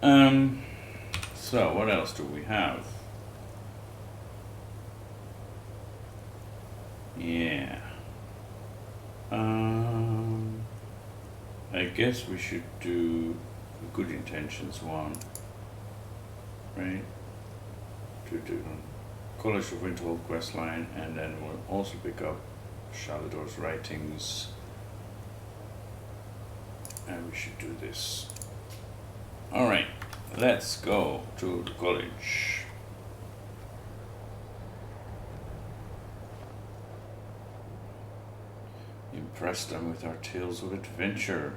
So what else do we have? Yeah. I guess we should do a good intentions one, right? To do College of Winterhold questline, and then we'll also pick up Shalador's writings, and we should do this. All right, let's go to the college. Impress them with our tales of adventure.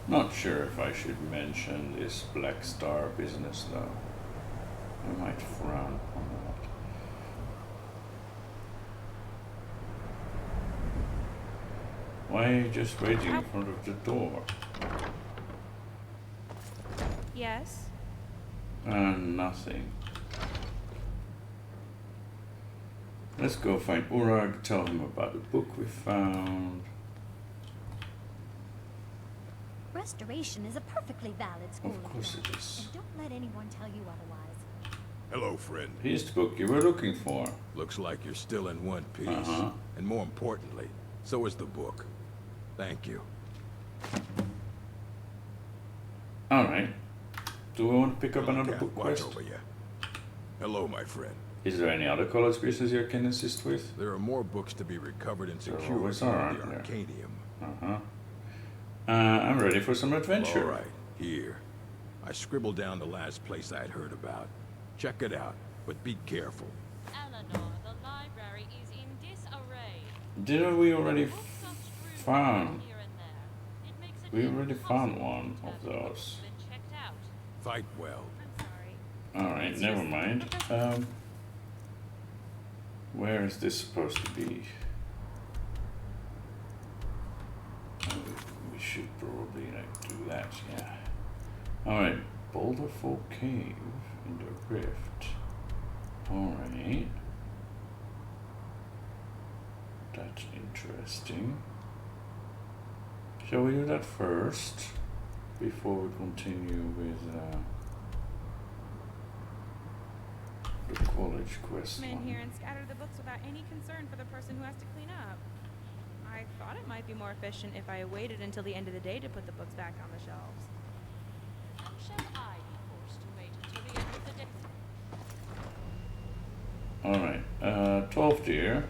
Not sure if I should mention this Black Star business though. I might frown on that. Why are you just waiting in front of the door? Yes? Nothing. Let's go find Urag, tell him about the book we found. Restoration is a perfectly valid school Of course it is. and don't let anyone tell you otherwise. Hello, friend. Here's the book you were looking for. Looks like you're still in one piece. And more importantly, so is the book. Thank you. Alright. Do we want to pick up another Cat, book watch quest? over you. Hello, my friend. Is there any other college business you can assist with? There are more books to be recovered and There secured always from are, the aren't there? Arcadium. I'm ready for some adventure. All right, here. I scribbled down the last place I'd heard about. Check it out, but be careful. Eleanor, the library is in disarray. Didn't we already Books are strewn found? here and there. It makes it We already found impossible one to of have the books those. been checked out. Fight well. I'm sorry. Alright, never mind. Where is this supposed to be? We should probably like do that, yeah. Alright, Boulderful Cave in the Rift. Alright. That's interesting. Shall we do that first? Before we continue with the college quest Come in one. here and scatter the books without any concern for the person who has to clean up. I thought it might be more efficient if I waited until the end of the day to put the books back on the shelves. And shall I be forced to wait until the end of the day? Alright, 12 dear.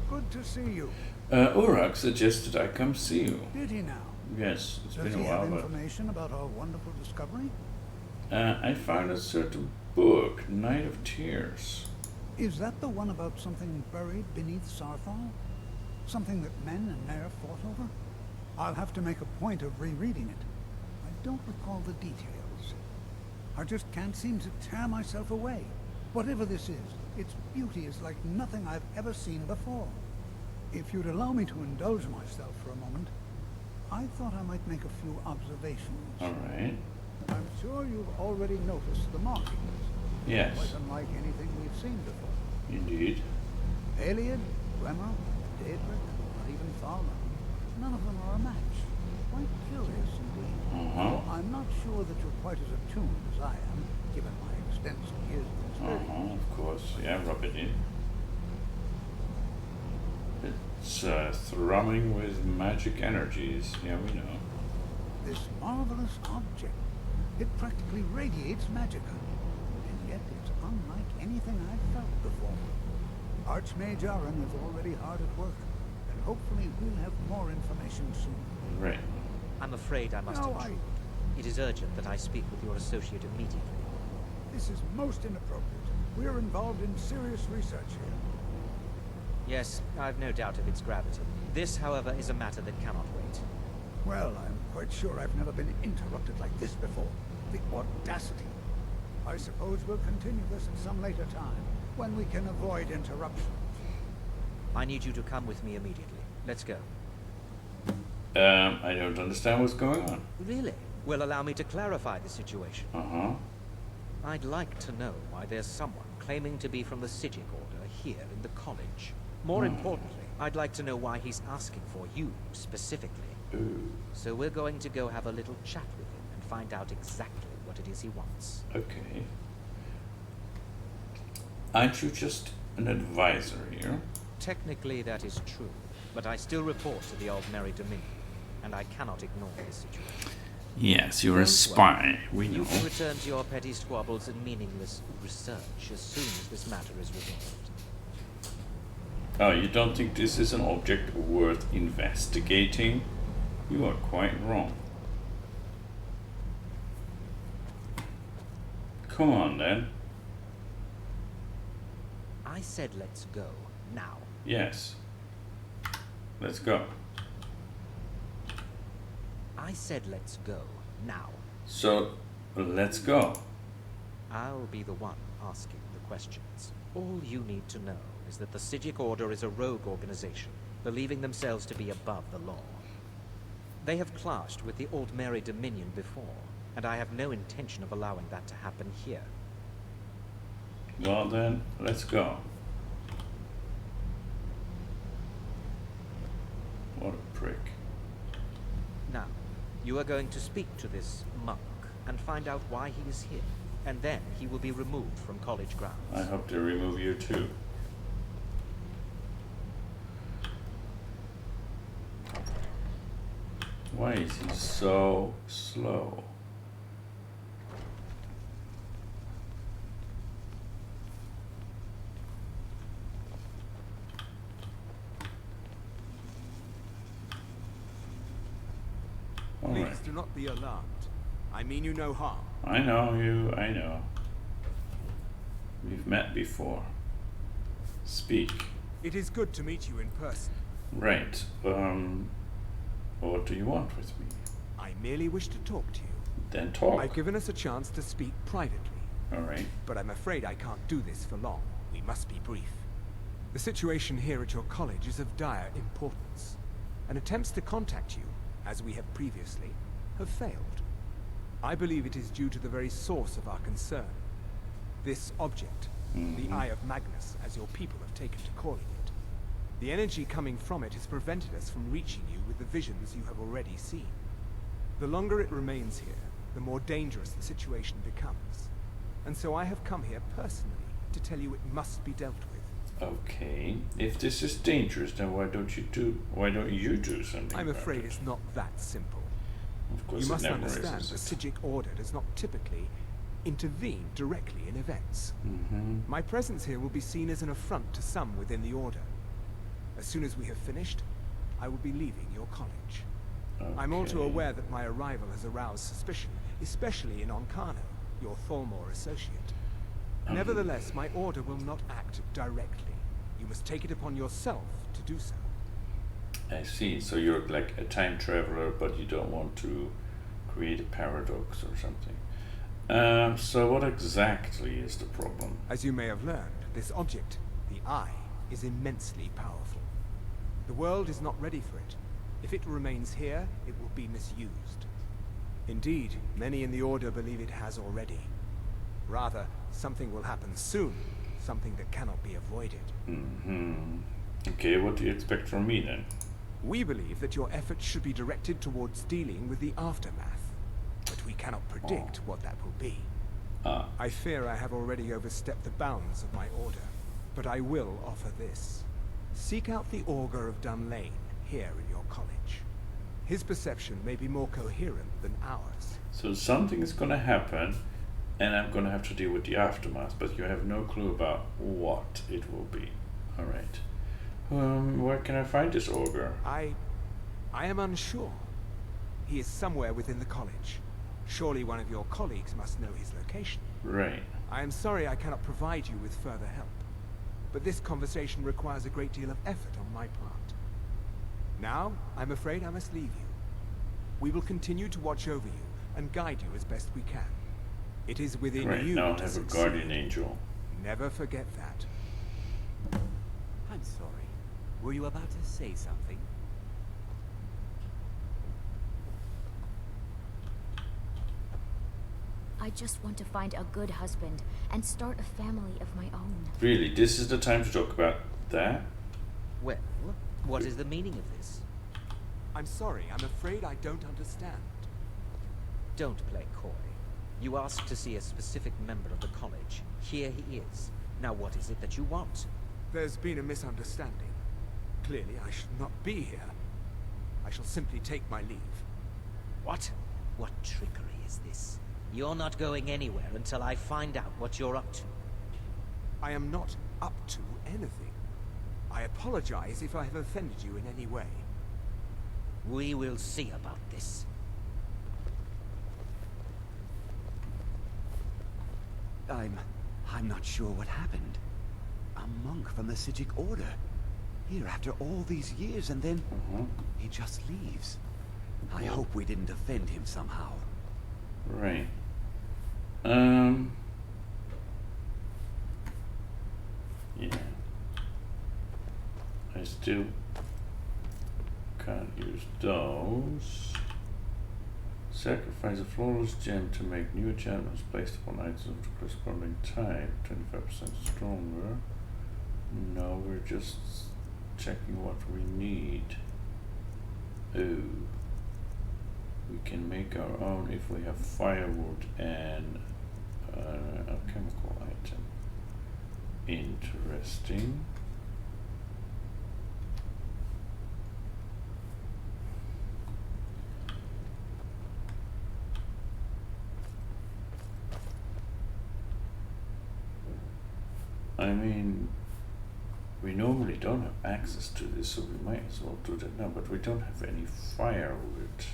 Good to see you. Urag suggested I come see you. Did he now? Yes, it's Does been he a while, have but information about our wonderful discovery? I found a certain book, Night of Tears. Is that the one about something buried beneath Sarthal? Something that men and Nair fought over? I'll have to make a point of rereading it. I don't recall the details. I just can't seem to tear myself away. Whatever this is, its beauty is like nothing I've ever seen before. If you'd allow me to indulge myself for a moment, I thought I might make a few observations. Alright. I'm sure you've already noticed the markings. Yes, Quite unlike anything we've seen before. indeed. Aliad, Bremer, Daedric, or even Thalman. None of them are a match. Quite curious indeed. Though I'm not sure that you're quite as attuned as I am, given my extensive years of experience. Of course. Yeah, rub it in. It's thrumming with magic energies. Yeah, we know. This marvelous object, it practically radiates magicka. And yet it's unlike anything I've felt before. Archmage Aran is already hard at work, and hopefully we'll have more information soon. Right. I'm afraid I must No, intrude. It is urgent that I speak with your associate immediately. This is most inappropriate. We're involved in serious research here. Yes, I've no doubt of its gravity. This, however, is a matter that cannot wait. Well, I'm quite sure I've never been interrupted like this before. The audacity. I suppose we'll continue this at some later time, when we can avoid interruption. I need you to come with me immediately. Let's go. I don't understand what's going on. Really? Well, allow me to clarify the situation. Uh-huh. I'd like to know why there's someone claiming to be from the Psijic Order here in the college. More importantly, I'd like to know why he's asking for you, specifically. Ooh. So we're going to go have a little chat with him and find out exactly what it is he wants. Okay. Aren't you just an advisor here? Technically, that is true, but I still report to the Aldmeri Dominion, and I cannot ignore this situation. Yes, you're a Don't spy. We You know. can return to your petty squabbles and meaningless research as soon as this matter is resolved. Oh, you don't think this is an object worth investigating? You are quite wrong. Come on then. I said let's go, now. Yes. Let's go. I said let's go, now. So, let's go. I'll be the one asking the questions. All you need to know is that the Psijic Order is a rogue organization, believing themselves to be above the law. They have clashed with the Aldmeri Dominion before, and I have no intention of allowing that to happen here. Well then, let's go. What a prick. Now, you are going to speak to this monk and find out why he is here, and then he will be removed from college grounds. I hope they remove you too. Why is he so slow? Please Alright. do not be alarmed. I mean you no harm. I know you, I know. We've met before. Speak. It is good to meet you in person. Right. What do you want with me? I merely wish to talk to you. Then talk. I've given us a chance to speak privately, Alright. but I'm afraid I can't do this for long. We must be brief. The situation here at your college is of dire importance, and attempts to contact you, as we have previously, have failed. I believe it is due to the very source of our concern. This object, the Eye of Magnus, as your people have taken to calling it. The energy coming from it has prevented us from reaching you with the visions you have already seen. The longer it remains here, the more dangerous the situation becomes. And so I have come here personally to tell you it must be dealt with. Okay. If this is dangerous, then why don't you do something? I'm about afraid it? it's not that simple. Of course, You it must never understand is, the is it? Psijic Order does not typically intervene directly in events. My presence here will be seen as an affront to some within the Order. As soon as we have finished, I will be leaving your college. I'm all too Okay. aware that my arrival has aroused suspicion, especially in Onkano, your Thalmor associate. Nevertheless, my order will not act directly. You must take it upon yourself to do so. I see. So you're like a time traveler, but you don't want to create a paradox or something. So what exactly is the problem? As you may have learned, this object, the Eye, is immensely powerful. The world is not ready for it. If it remains here, it will be misused. Indeed, many in the Order believe it has already. Rather, something will happen soon, something that cannot be avoided. Okay, what do you expect from me then? We believe that your efforts should be directed towards dealing with the aftermath, but we cannot predict what that will be. I fear I have already overstepped the bounds of my order, but I will offer this. Seek out the Augur of Dunlain here in your college. His perception may be more coherent than ours. So something is gonna happen, and I'm gonna have to deal with the aftermath, but you have no clue about what it will be. Alright. Where can I find this Augur? I am unsure. He is somewhere within the college. Surely one of your colleagues must know his location. Right. I am sorry I cannot provide you with further help, but this conversation requires a great deal of effort on my part. Now, I'm afraid I must leave you. We will continue to watch over you and guide you as best we can. It is within Right, you now I to have a succeed. guardian angel. Never forget that. I'm sorry. Were you about to say something? I just want to find a good husband and start a family of my own. Really, this is the time to talk about that? Well, what is the meaning of this? I'm sorry, I'm afraid I don't understand. Don't play coy. You asked to see a specific member of the college. Here he is. Now what is it that you want? There's been a misunderstanding. Clearly, I should not be here. I shall simply take my leave. What? What trickery is this? You're not going anywhere until I find out what you're up to. I am not up to anything. I apologize if I have offended you in any way. We will see about this. I'm not sure what happened. A monk from the Sijic Order. Here after all these years, and then he just leaves. I hope we didn't offend him somehow. Right. Yeah. I still can't use those. Sacrifice a flawless gem to make new enchantments placed upon items of the corresponding type, 25% stronger. No, we're just checking what we need. Oh. We can make our own if we have firewood and a chemical item. Interesting. I mean, we normally don't have access to this, so we might as well do that now, but we don't have any firewood.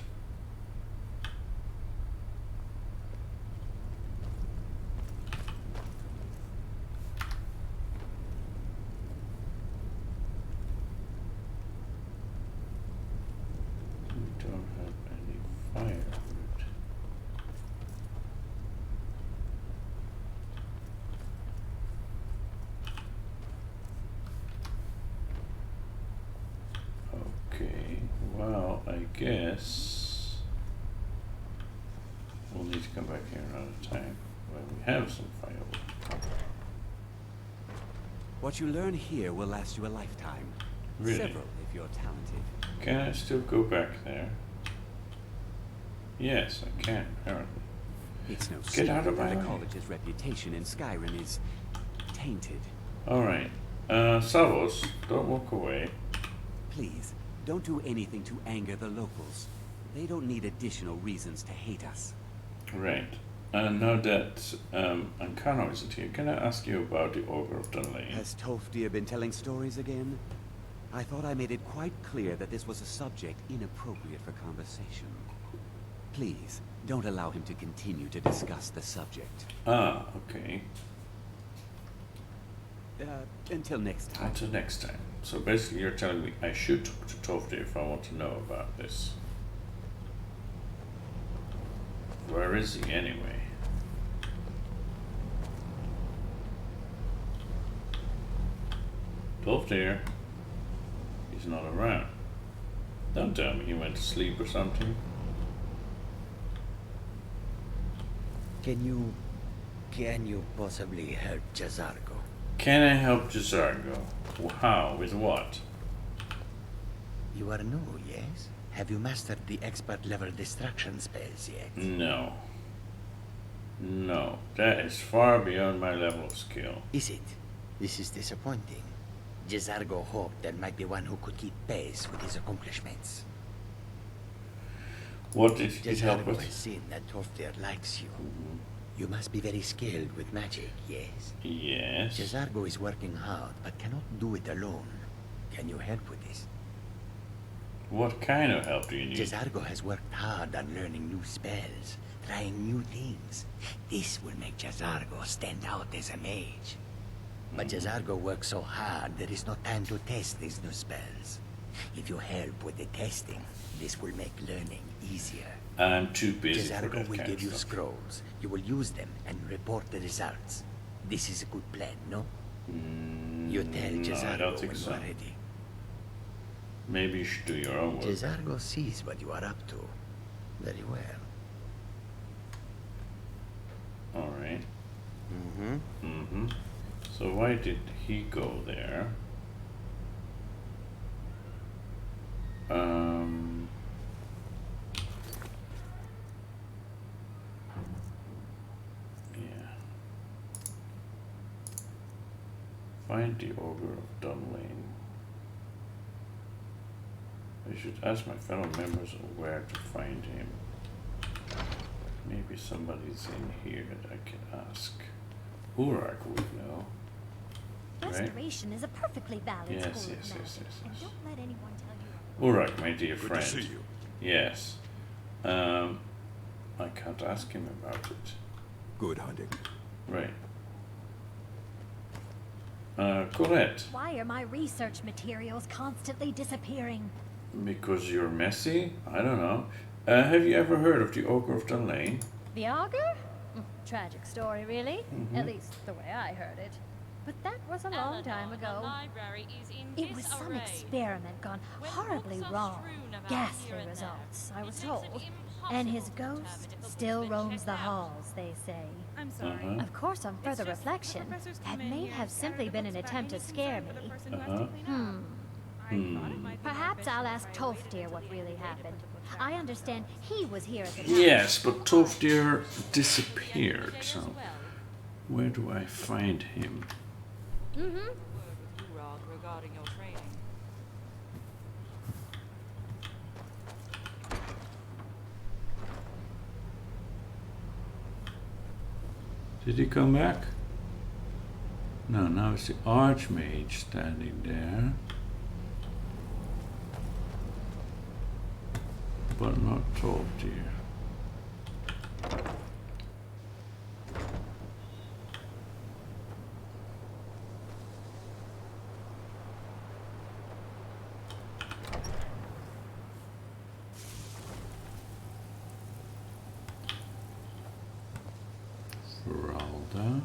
We don't have any firewood. Okay, well, I guess we'll need to come back here another time when we have some firewood. What you learn here will last you a lifetime. Really? Several, if you're talented. Can I still go back there? Yes, I can, apparently. It's no Get secret out of that my the way. college's reputation in Skyrim is tainted. Alright. Savos, don't walk away. Please, don't do anything to anger the locals. They don't need additional reasons to hate us. Right. Now that Ancano isn't here, can I ask you about the Augur of Dunlain? Has Tofdir been telling stories again? I thought I made it quite clear that this was a subject inappropriate for conversation. Please, don't allow him to continue to discuss the subject. Ah, okay. Until next time. Until next time. So basically you're telling me I should talk to Tofdir if I want to know about this. Where is he anyway? Tofdir. He's not around. Don't tell me he went to sleep or something. Can you possibly help Jazargo? Can I help Jazargo? How? With what? You are new, yes? Have you mastered the expert level destruction spells yet? No. No. That is far beyond my level of skill. Is it? This is disappointing. Jazargo hoped there might be one who could keep pace with his accomplishments. What did it help Jazargo with? has seen that Tofdir likes you. You must be very skilled with magic, yes? Yes. Jazargo is working hard, but cannot do it alone. Can you help with this? What kind of help do you need? Jazargo has worked hard on learning new spells, trying new things. This will make Jazargo stand out as a mage. But Jazargo works so hard, there is no time to test these new spells. If you help with the testing, this will make learning easier. I'm too busy for Jazargo that will kind give of you stuff. scrolls. You will use them and report the results. This is a good plan, no? You tell No, I Jazargo don't think when so. you are ready. Maybe you should do your own work. Jazargo sees what you are up to. Very well. Alright. Mm-hmm. So why did he go there? Yeah. Find the Augur of Dunlain. I should ask my fellow members where to find him. Maybe somebody's in here that I can ask. Urak would know. Right? Restoration is a perfectly valid Yes, school yes, of yes, magic, yes, and yes. don't let anyone tell you. Urak, my dear Good friend. to see you. Yes. I can't ask him about it. Good hunting. Right. Colette. Why are my research materials constantly disappearing? Because you're messy? I don't know. Have you ever heard of the Augur of Dunlain? The Augur? Tragic story, really. At least the way I heard it. But that was a long time ago. The library is in It was some disarray. experiment gone When horribly books are wrong. strewn about Ghastly here and there, results, I it was makes it told. impossible And his to determine ghost if the book still has been roams checked the out. halls, they say. I'm sorry. Uh-huh. Of course, on further It's just reflection, the professors that come in may here, have scatter simply the been an books without attempt to any scare concern for the me. person who has to clean up. I thought it might be more Perhaps efficient I'll if ask I waited Tolfdir until what the really end of the day to happened. put the books back I on the understand shelf. he was here at the time. Yes, but Tolfdir disappeared, so where do I find him? Word with Urag regarding your training. Did he come back? No, now it's the Archmage standing there. But not Tolfdir. Ralda.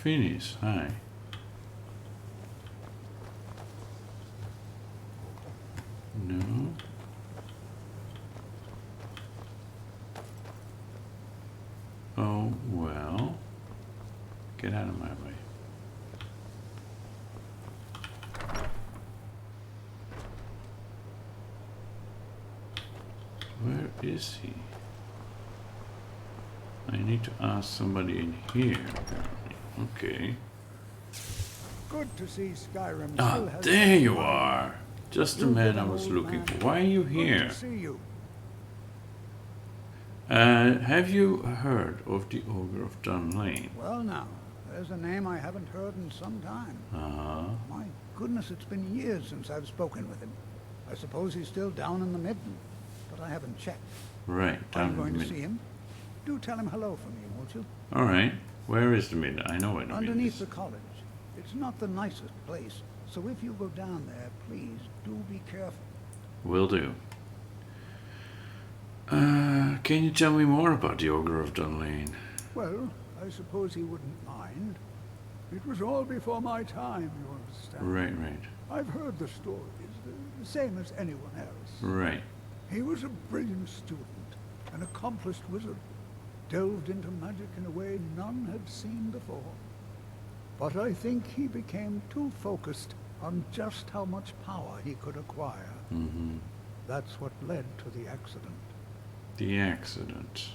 Phineas, hi. No. Oh, well. Get out of my way. Where is he? I need to ask somebody in here, apparently. Okay. Good to see Skyrim Ah, still has... there you are! Just the You've man been I an was old looking man. for. Why are you here? Good to see you. Have you heard of the Augur of Dunlain? Well now, there's a name I haven't heard in some time. Uh-huh. My goodness, it's been years since I've spoken with him. I suppose he's still down in the Midden, but I haven't checked. Right, down I'm going in to the see mid. him. Do tell him hello for me, won't you? Alright. Where is the mid? I know where the mid Underneath is. the college. It's not the nicest place, so if you go down there, please do be careful. Will do. Can you tell me more about the Augur of Dunlain? Well, I suppose he wouldn't mind. It was all before my time, you understand. Right, right. I've heard the stories, the same as anyone else. Right. He was a brilliant student, an accomplished wizard, delved into magic in a way none had seen before. But I think he became too focused on just how much power he could acquire. Mm-hmm. That's what led to the accident. The accident.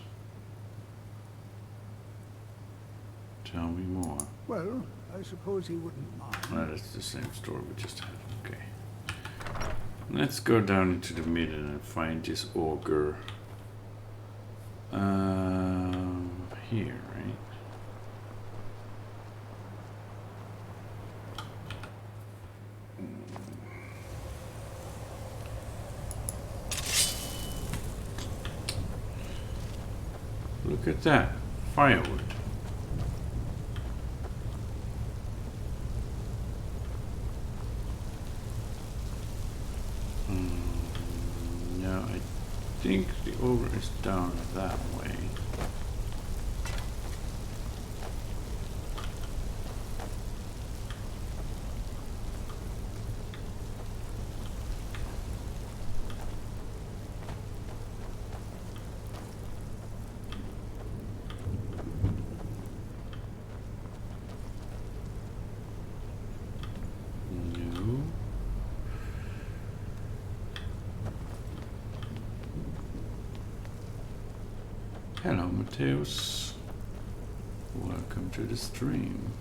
Tell me more. Well, I suppose he wouldn't mind. Well, that's the same story we just had. Okay. Let's go down into the middle and find this Augur. Here, right? Look at that. Firewood. No, I think the Augur is down that way. Hello, Mateus. Welcome to the stream.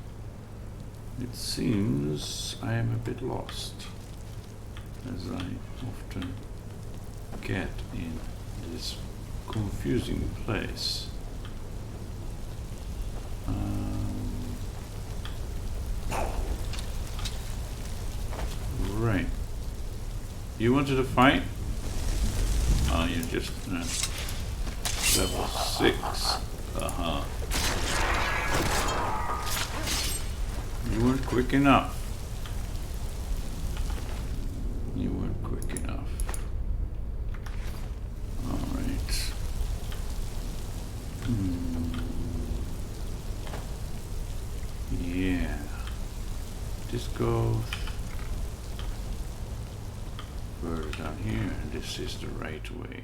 It seems I am a bit lost, as I often get in this confusing place. Right. You wanted to fight? Oh, you just level 6. You weren't quick enough. You weren't quick enough. Alright. Yeah. This goes further down here, and this is the right way.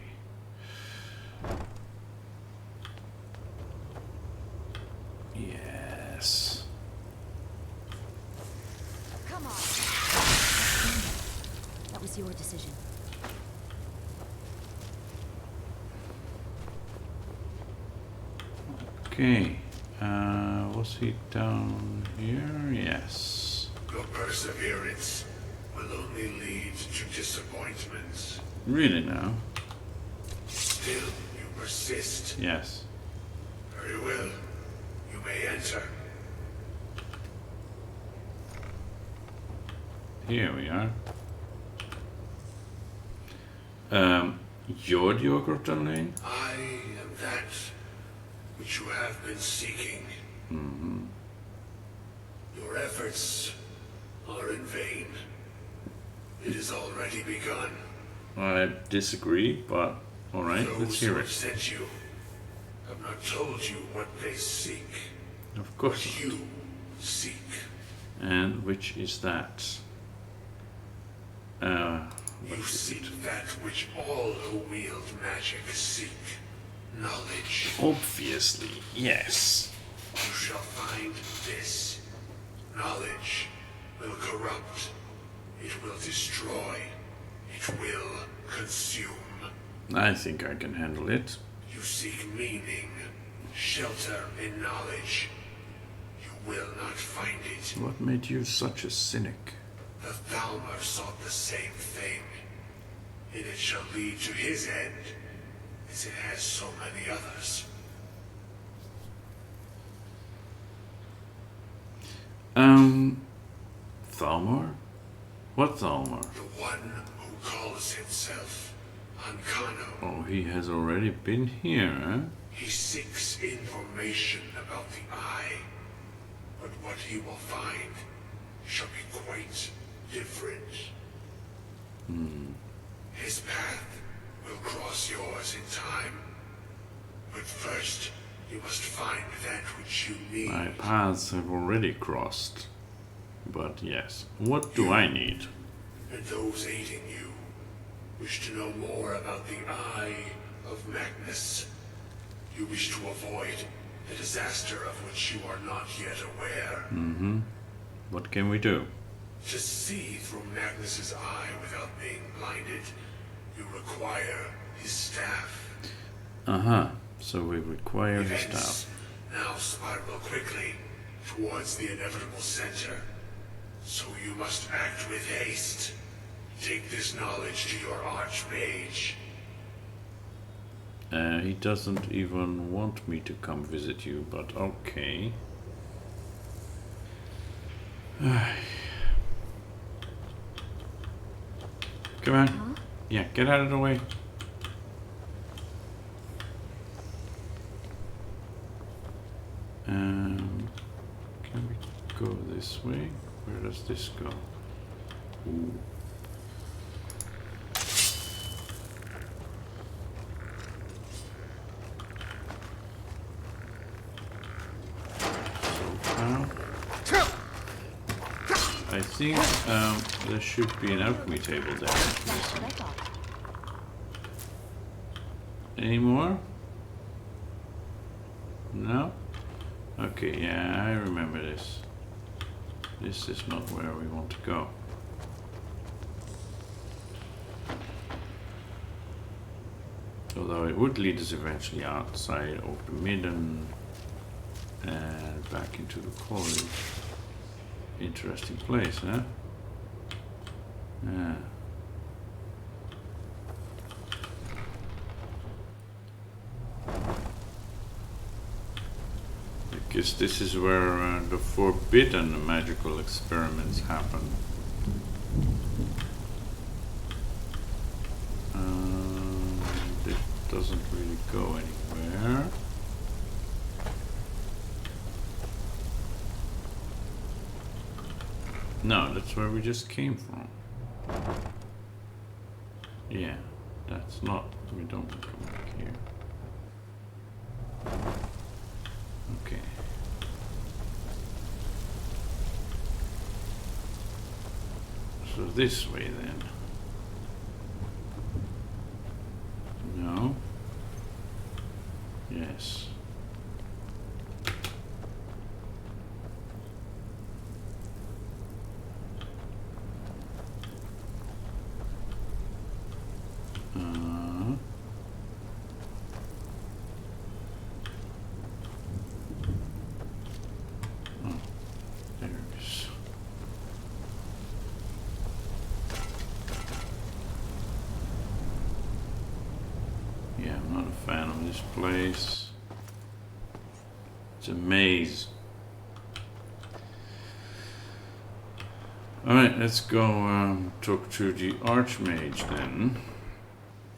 Yes. Come on. That was your decision. Okay. Was he down here? Yes. Your perseverance will only lead to disappointments. Really now? Still, you persist. Yes. Very well. You may enter. Here we are. You're the Augur of Dunlain? I am that which you have been seeking. Your efforts are in vain. It has already begun. I disagree, but alright, let's hear Those who it. have sent you have not told you what they seek. Of course. What you seek. And which is that? You seek that which all who wield magic seek. Knowledge. Obviously, yes. You shall find this. Knowledge will corrupt. It will destroy. It will consume. I think I can handle it. You seek meaning, shelter in knowledge. You will not find it. What made you such a cynic? The Thalmor sought the same thing, and it shall lead to his end, as it has so many others. Thalmor? What Thalmor? The one who calls himself Ancano. Oh, he has already been here, huh? He seeks information about the Eye, but what he will find shall be quite different. His path will cross yours in time, but first you must find that which you need. My paths have already crossed. But yes, what do I need? And those aiding you wish to know more about the Eye of Magnus. You wish to avoid the disaster of which you are not yet aware. What can we do? To see through Magnus's eye without being blinded, you require his staff. So we require the Events staff. now spiral quickly towards the inevitable center. So you must act with haste. Take this knowledge to your archmage. He doesn't even want me to come visit you, but okay. Come on. Yeah, get out of the way. Can we go this way? Where does this go? Ooh. I think there should be an alchemy table there. Any more? No? Okay, yeah, I remember this. This is not where we want to go. Although it would lead us eventually outside of the midden and back into the college. Interesting place, huh? Yeah. I guess this is where the forbidden magical experiments happen. It doesn't really go anywhere. No, that's where we just came from. Yeah, that's not. We don't come back here. Okay. So this way then. No. Yes. Place. It's a maze. Alright, let's go talk to the Archmage then.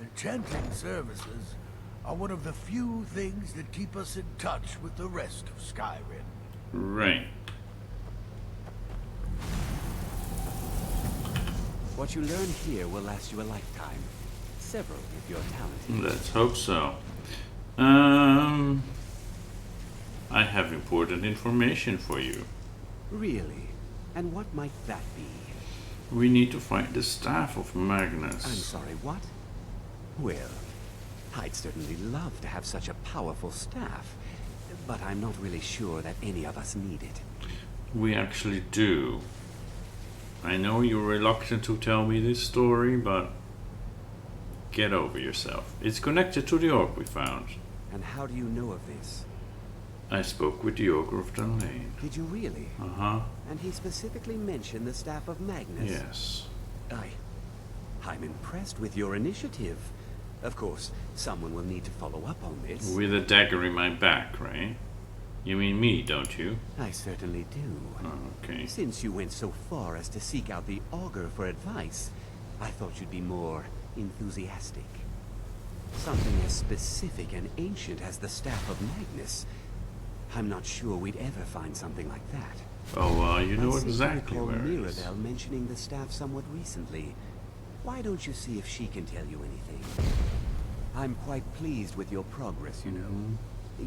Enchanting services are one of the few things that keep us in touch with the rest of Skyrim. Right. What you learn here will last you a lifetime. Several if you're talented. Let's hope so. I have important information for you. Really? And what might that be? We need to find the staff of Magnus. I'm sorry, what? Well, I'd certainly love to have such a powerful staff, but I'm not really sure that any of us need it. We actually do. I know you're reluctant to tell me this story, but get over yourself. It's connected to the orc we found. And how do you know of this? I spoke with the Augur of Dunlain. Did you really? Uh-huh. And he specifically mentioned the staff of Magnus? Yes. I'm impressed with your initiative. Of course, someone will need to follow up on this. With a dagger in my back, right? You mean me, don't you? I certainly do. Oh, okay. Since you went so far as to seek out the Augur for advice, I thought you'd be more enthusiastic. Something as specific and ancient as the staff of Magnus. I'm not sure we'd ever find something like that. Oh, well, you know I exactly recall where it is. Mirabelle mentioning the staff somewhat recently. Why don't you see if she can tell you anything? I'm quite pleased with your progress, you know.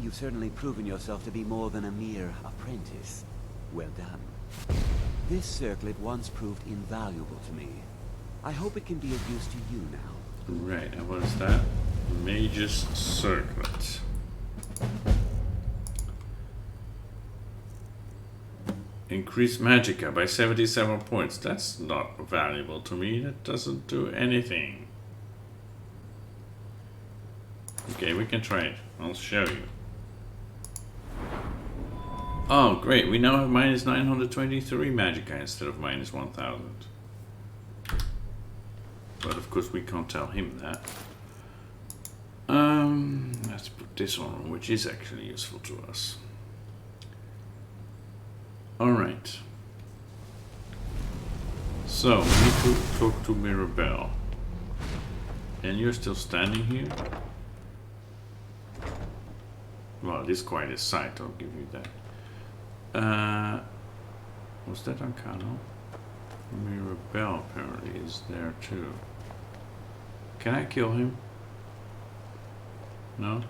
You've certainly proven yourself to be more than a mere apprentice. Well done. This circlet once proved invaluable to me. I hope it can be of use to you now. Right, and what is that? Mage's Circlet. Increase Magicka by 77 points. That's not valuable to me. That doesn't do anything. Okay, we can try it. I'll show you. Oh, great. We now have minus 923 Magicka instead of minus 1000. But of course we can't tell him that. Let's put this on, which is actually useful to us. Alright. So, we need to talk to Mirabelle. And you're still standing here? Well, it is quite a sight, I'll give you that. Was that Arcano? Mirabelle apparently is there too. Can I kill him? No?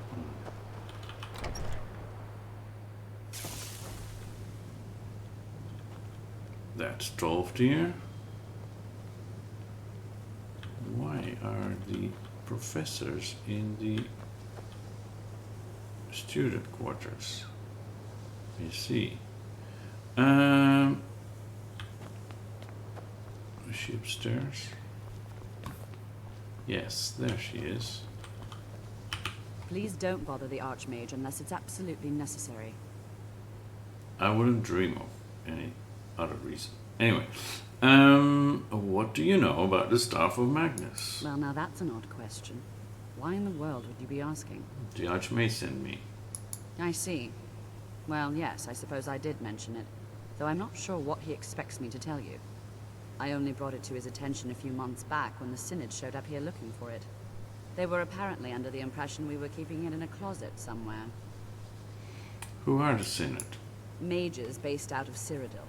That's 12 deer. Why are the professors in the student quarters? You see. Is she upstairs? Yes, there she is. Please don't bother the Archmage unless it's absolutely necessary. I wouldn't dream of any other reason. Anyway, what do you know about the Staff of Magnus? Well, now that's an odd question. Why in the world would you be asking? The Archmage sent me. I see. Well, yes, I suppose I did mention it, though I'm not sure what he expects me to tell you. I only brought it to his attention a few months back when the Synod showed up here looking for it. They were apparently under the impression we were keeping it in a closet somewhere. Who are the Synod? Mages based out of Cyrodiil.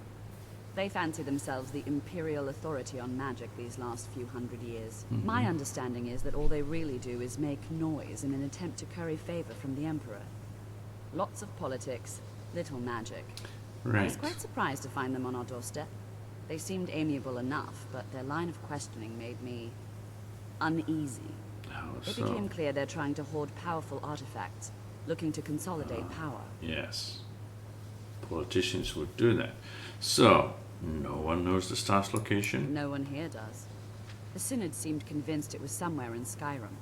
They fancy themselves the imperial authority on magic these last few hundred years. My understanding is that all they really do is make noise in an attempt to curry favor from the Emperor. Lots of politics, little magic. Right. I was quite surprised to find them on our doorstep. They seemed amiable enough, but their line of questioning made me uneasy. How It so? became clear they're trying to hoard powerful artifacts, looking to consolidate power. Yes. Politicians would do that. So, no one knows the staff's location? No one here does. The Synod seemed convinced it was somewhere in Skyrim.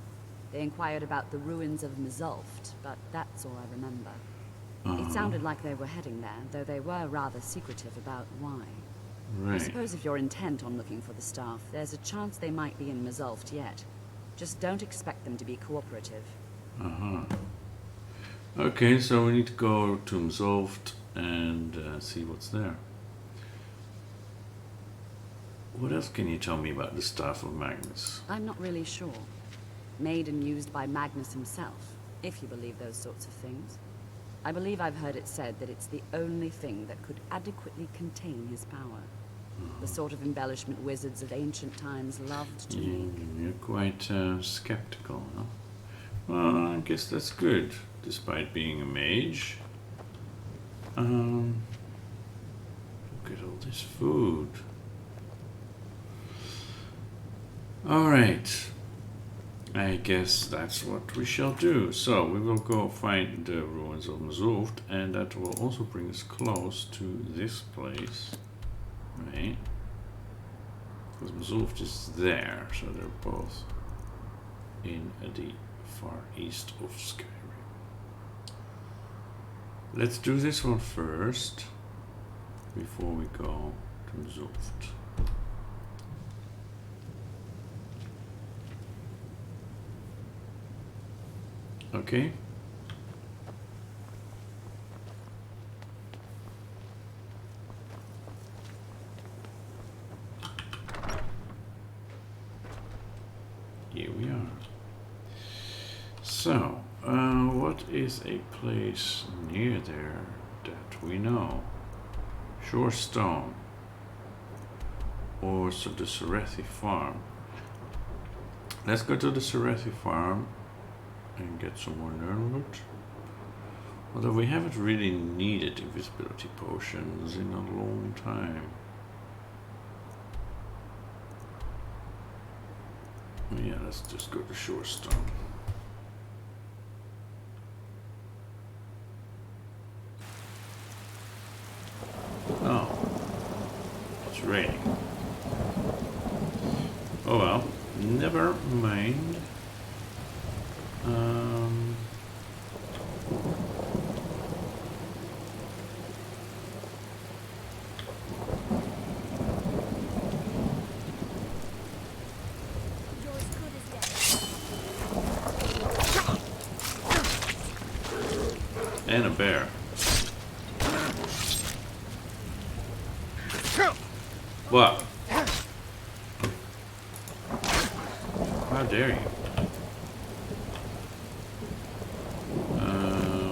They inquired about the ruins of Mzulft, but that's all I remember. It sounded like they were heading there, though they were rather secretive about why. I Right. suppose if you're intent on looking for the staff, there's a chance they might be in Mzulft yet. Just don't expect them to be cooperative. Okay, so we need to go to Mzulft and see what's there. What else can you tell me about the Staff of Magnus? I'm not really sure. Made and used by Magnus himself, if you believe those sorts of things. I believe I've heard it said that it's the only thing that could adequately contain his power. The sort of embellishment wizards of ancient times loved to make. You're quite skeptical, huh? Well, I guess that's good, despite being a mage. Look at all this food. Alright. I guess that's what we shall do. So, we will go find the ruins of Mzulft, and that will also bring us close to this place. Right? Because Mzulft is there, so they're both in the far east of Skyrim. Let's do this one first, before we go to Mzulft. Okay. Here we are. So, what is a place near there that we know? Shorestone. Or so the Serethi farm. Let's go to the Serethi farm and get some more Nernwood. Although we haven't really needed invisibility potions in a long time. Yeah, let's just go to Shorestone. Oh, it's raining. Oh well, never mind. And a bear. What? How dare you?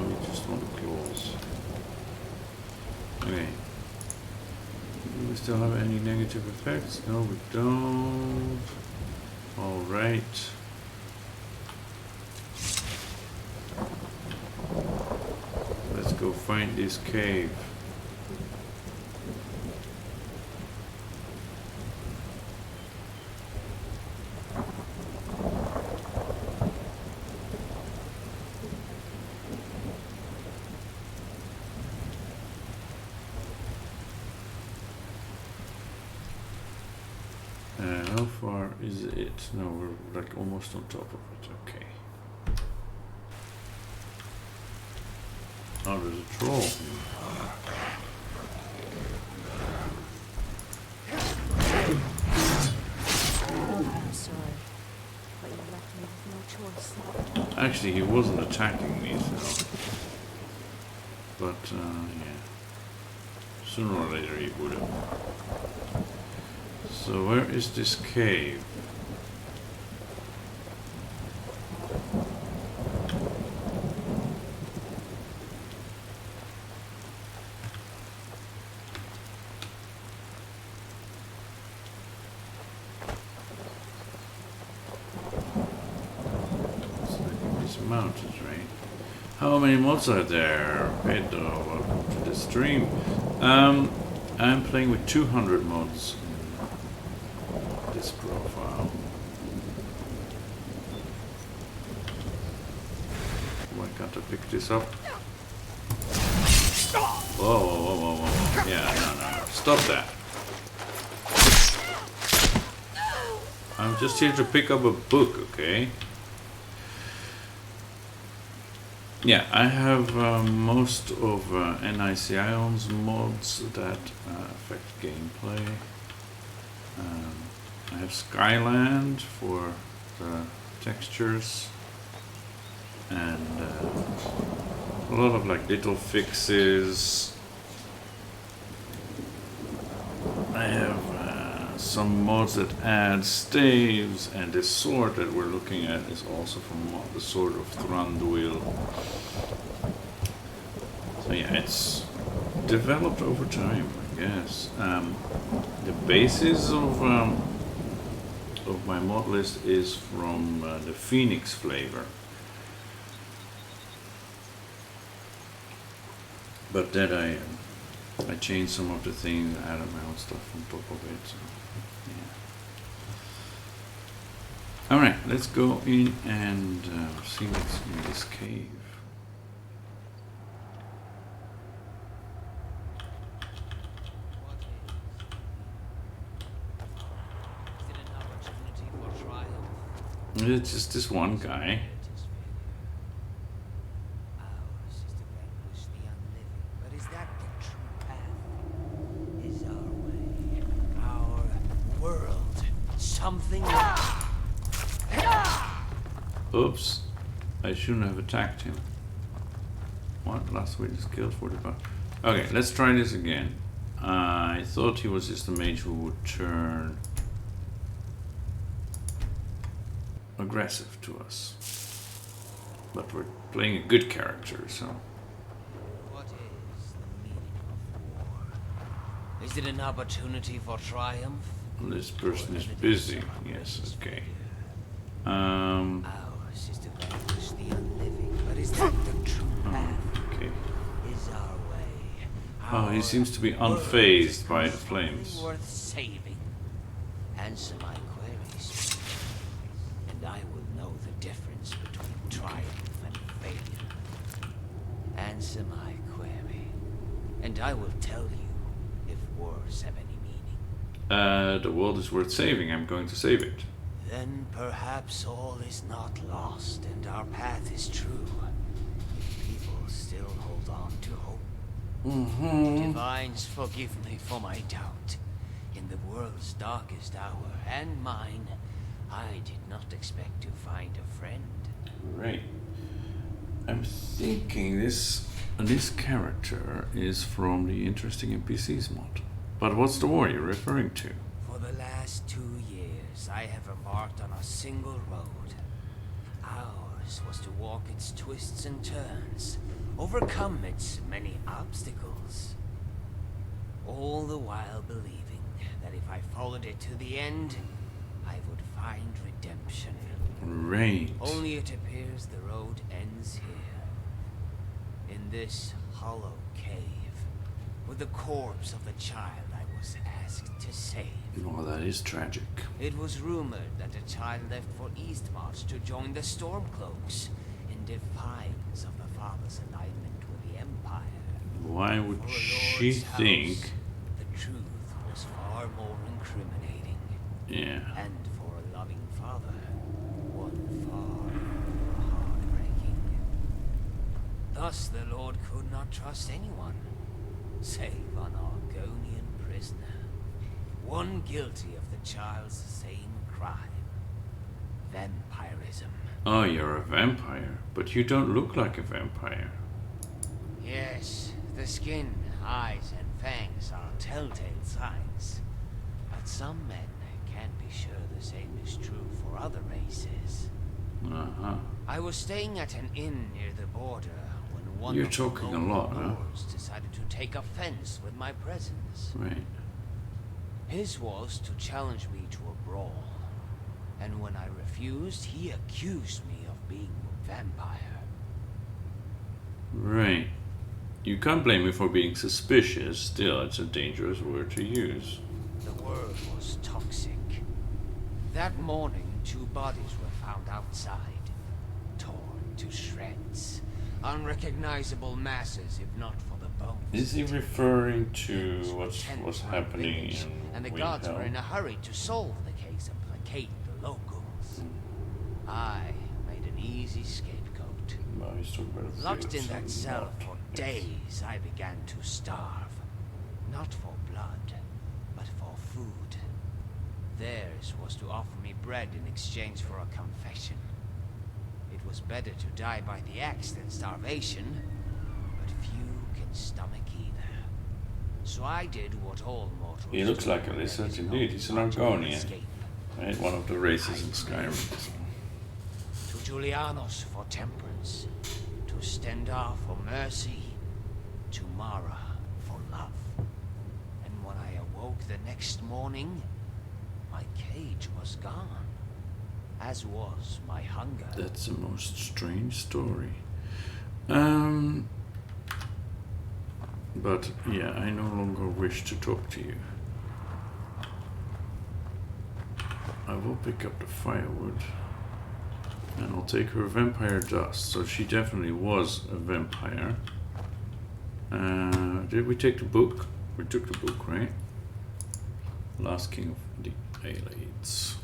We just want the claws. Okay. Do we still have any negative effects? No, we don't. Alright. Let's go find this cave. How far is it? No, we're like almost on top of it. Okay. Oh, there's a troll. I'm sorry, but you left me with no choice. Actually, he wasn't attacking me, so. But, yeah. Sooner or later he would have. So, where is this cave? Mountains, right? How many mods are there? Pedro, welcome to the stream. I'm playing with 200 mods in this profile. Oh, I got to pick this up. Whoa, whoa, whoa, whoa, whoa. Yeah, no. Stop that. I'm just here to pick up a book, okay? Yeah, I have most of NICION's mods that affect gameplay. I have Skyland for the textures, and a lot of like little fixes. I have some mods that add staves, and this sword that we're looking at is also from the Sword of Thranduil. So yeah, it's developed over time, I guess. The basis of my mod list is from the Phoenix flavor, but then I changed some of the things, added my own stuff on top of it. So. Alright, let's go in and see what's in this cave. It's just this one guy. Something. Oops, I shouldn't have attacked him. What? Last witness killed 45. Okay, let's try this again. I thought he was just a mage who would turn aggressive to us. But we're playing a good character, so. What is the meaning of war? Is it an opportunity for triumph? This person is busy. Yes, okay. Ours is to vanquish the unliving, but is that the true path? Okay. Is our way? Oh, he seems to be unfazed by the flames. Worth saving. Answer my queries, and I will know the difference between triumph and failure. Answer my query, and I will tell you if wars have any meaning. The world is worth saving. I'm going to save it. Then perhaps all is not lost and our path is true. If people still hold on to hope. Divines, forgive me for my doubt. In the world's darkest hour, and mine, I did not expect to find a friend. Right. I'm thinking this character is from the Interesting NPCs mod. But what's the war you're referring to? For the last 2 years, I have embarked on a single road. Ours was to walk its twists and turns, overcome its many obstacles. All the while believing that if I followed it to the end, I would find redemption. Right. Only it appears the road ends here. In this hollow cave, with the corpse of the child I was asked to save. Well, that is tragic. It was rumored that the child left for Eastmarch to join the Stormcloaks in defiance of the father's alignment with the Empire. Why would For a she lord's think? house, the truth was far more incriminating. Yeah. And for a loving father, one far more heartbreaking. Thus the Lord could not trust anyone, save an Argonian prisoner, one guilty of the child's same crime, vampirism. Oh, you're a vampire, but you don't look like a vampire. Yes, the skin, eyes, and fangs are telltale signs. But some men can't be sure the same is true for other races. Uh-huh. I was staying at an inn near the border when one You're of talking the a lot, local huh? lords decided to take offense with my presence. Right. His was to challenge me to a brawl. And when I refused, he accused me of being a vampire. Right. You can't blame me for being suspicious. Still, it's a dangerous word to use. The word was toxic. That morning, 2 bodies were found outside, torn to shreds. Unrecognizable masses, if not for the bones. Is he referring to what was happening village, in and the Windhelm? gods were in a hurry to solve the case and placate the locals. I made an easy scapegoat. No, he's talking about a Locked in field, that so cell not- for days, I began to starve. Not for blood, but for food. Theirs was to offer me bread in exchange for a confession. It was better to die by the axe than starvation, but few can stomach either. So I did what all mortals He looks do like a when there lizard, is no indeed. He's an logical Argonian. escape. Right? One of the races in Skyrim. To Julianos for temperance, to Stendar for mercy, to Mara for love. And when I awoke the next morning, my cage was gone, as was my hunger. That's a most strange story. But yeah, I no longer wish to talk to you. I will pick up the firewood and I'll take her vampire dust. So she definitely was a vampire. Did we take the book? We took the book, right? Last King of the Aelids.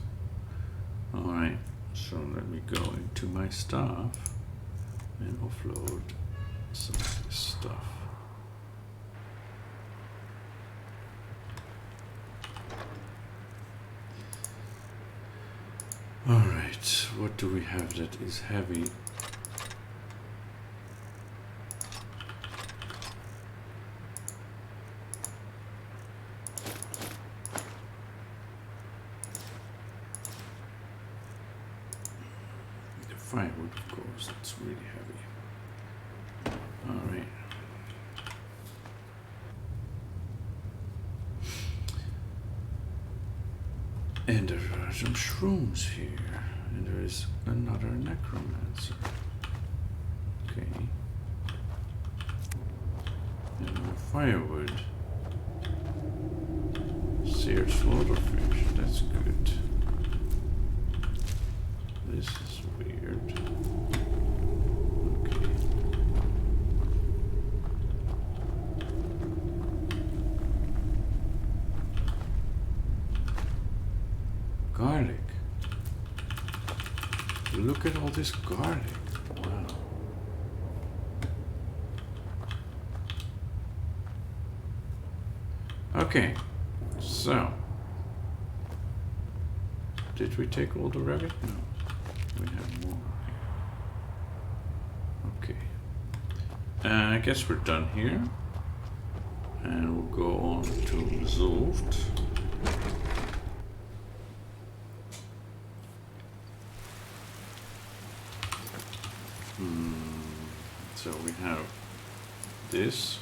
Alright, so let me go into my stuff and offload some of this stuff. Alright, what do we have that is heavy? The firewood, of course, it's really heavy. Alright. And there are some shrooms here. And there is another necromancer. Okay. And more firewood. Seared slaughterfish. That's good. This is weird. Okay. Garlic. Look at all this garlic. Wow. Okay. So. Did we take all the rabbit? No. We have more. Okay. I guess we're done here. And we'll go on to Zult. So we have this,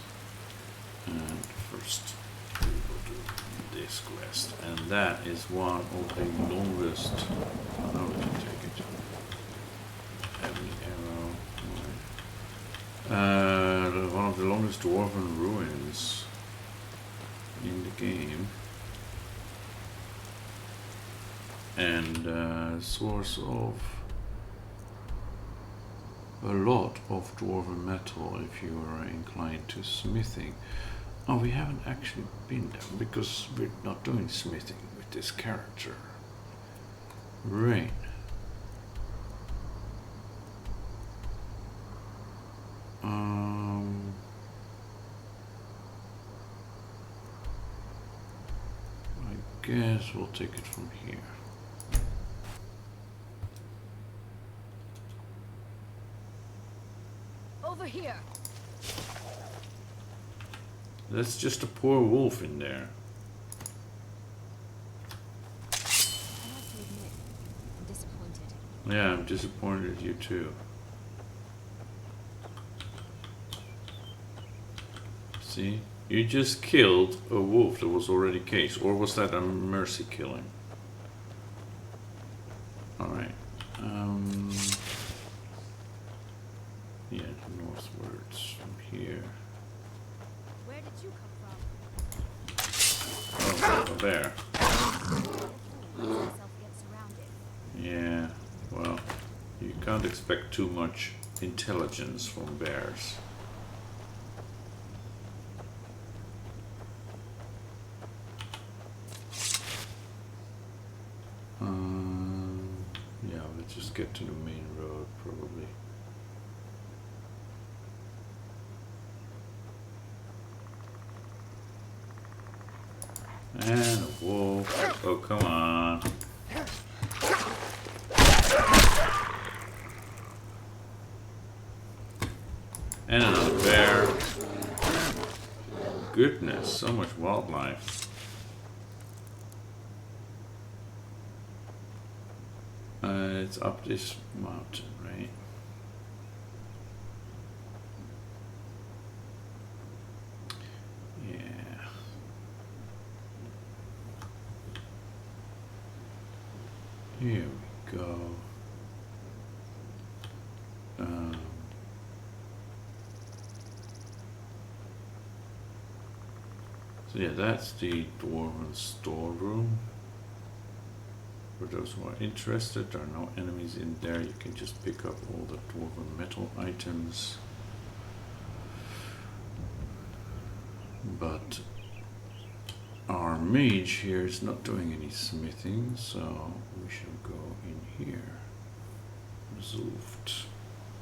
and first we will do this quest, and that is one of the longest. How did you take it? Heavy arrow. One of the longest dwarven ruins in the game, and source of a lot of dwarven metal if you are inclined to smithing. Oh, we haven't actually been there because we're not doing smithing with this character. Right. guess we'll take it from here. Over here. That's just a poor wolf in there. I have to admit, I'm disappointed. Yeah, I'm disappointed you too. See? You just killed a wolf that was already caged. Or was that a mercy killing? Alright. Yeah, northwards from here. Where did you come from? Oh, a bear. Yourself get surrounded. Yeah, well, you can't expect too much intelligence from bears. Yeah, let's just get to the main road, probably. And a wolf. Oh, come on. And another bear. Goodness, so much wildlife. It's up this mountain, right? Yeah. Here we go. So yeah, that's the dwarven storeroom. For those who are interested, there are no enemies in there. You can just pick up all the dwarven metal items. But our mage here is not doing any smithing, so we shall go in here. Zoofed.